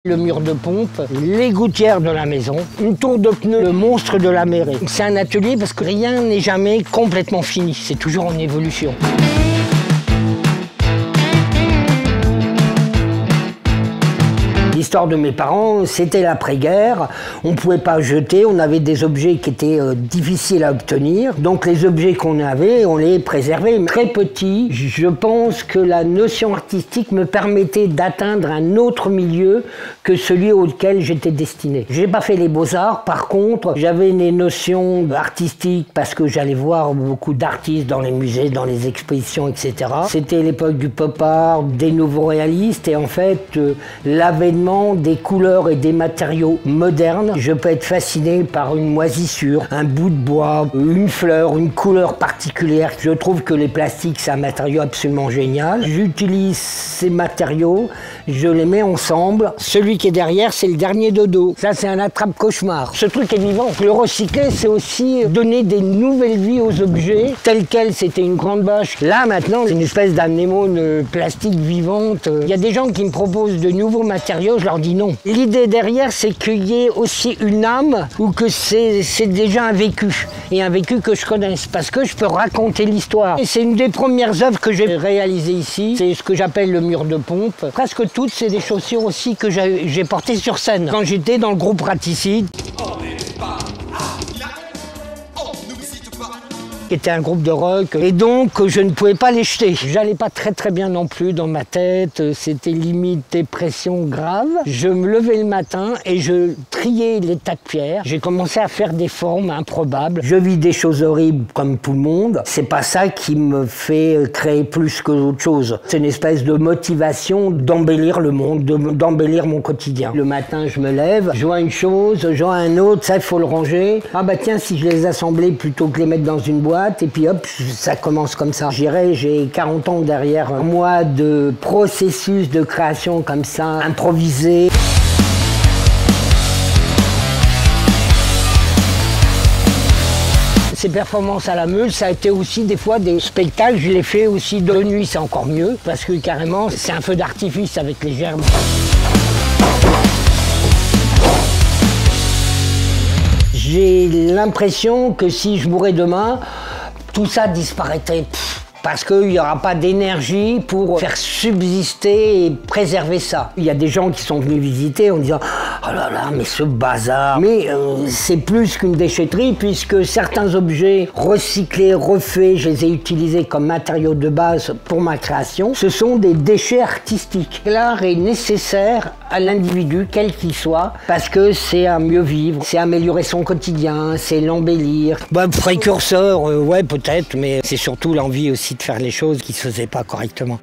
Le mur de pompe, les gouttières de la maison, une tour de pneus, le monstre de la mairie. C'est un atelier parce que rien n'est jamais complètement fini, c'est toujours en évolution. L'histoire de mes parents, c'était l'après-guerre. On ne pouvait pas jeter, on avait des objets qui étaient difficiles à obtenir. Donc les objets qu'on avait, on les préservait. Très petit, je pense que la notion artistique me permettait d'atteindre un autre milieu que celui auquel j'étais destiné. J'ai pas fait les beaux-arts, par contre, j'avais des notions artistiques parce que j'allais voir beaucoup d'artistes dans les musées, dans les expositions, etc. C'était l'époque du pop art, des nouveaux réalistes et en fait, l'avènement des couleurs et des matériaux modernes. Je peux être fasciné par une moisissure, un bout de bois, une fleur, une couleur particulière. Je trouve que les plastiques, c'est un matériau absolument génial. J'utilise ces matériaux, je les mets ensemble. Celui qui est derrière, c'est le dernier dodo. Ça, c'est un attrape-cauchemar. Ce truc est vivant. Le recycler, c'est aussi donner des nouvelles vies aux objets. Tel quel, c'était une grande bâche. Là, maintenant, c'est une espèce d'anémone plastique vivante. Il y a des gens qui me proposent de nouveaux matériaux. Je leur dis non. L'idée derrière, c'est qu'il y ait aussi une âme ou que c'est déjà un vécu. Et un vécu que je connaisse. Parce que je peux raconter l'histoire. Et c'est une des premières œuvres que j'ai réalisées ici. C'est ce que j'appelle le mur de pompe. Presque toutes, c'est des chaussures aussi que j'ai portées sur scène. Quand j'étais dans le groupe Raticide. Qui était un groupe de rock, et donc je ne pouvais pas les jeter. J'allais pas très bien non plus dans ma tête, c'était limite dépression grave. Je me levais le matin et je triais les tas de pierres. J'ai commencé à faire des formes improbables. Je vis des choses horribles comme tout le monde. C'est pas ça qui me fait créer plus que d'autres choses. C'est une espèce de motivation d'embellir le monde, d'embellir mon quotidien. Le matin, je me lève, je vois une chose, je vois un autre, ça il faut le ranger. Ah bah tiens, si je les assemblais plutôt que les mettre dans une boîte, et puis hop, ça commence comme ça. Je dirais, j'ai 40 ans derrière moi de processus de création comme ça, improvisé. Ces performances à la meule, ça a été aussi des fois des spectacles, je les fais aussi de nuit, c'est encore mieux, parce que carrément, c'est un feu d'artifice avec les gerbes. J'ai l'impression que si je mourais demain, tout ça disparaîtrait. Parce qu'il n'y aura pas d'énergie pour faire subsister et préserver ça. Il y a des gens qui sont venus visiter en disant « Oh là là, mais ce bazar !» Mais c'est plus qu'une déchetterie puisque certains objets recyclés, refaits, je les ai utilisés comme matériaux de base pour ma création. Ce sont des déchets artistiques. L'art est nécessaire à l'individu, quel qu'il soit, parce que c'est un mieux vivre, c'est améliorer son quotidien, c'est l'embellir. Bah, précurseur, ouais peut-être, mais c'est surtout l'envie aussi de faire les choses qui ne se faisaient pas correctement.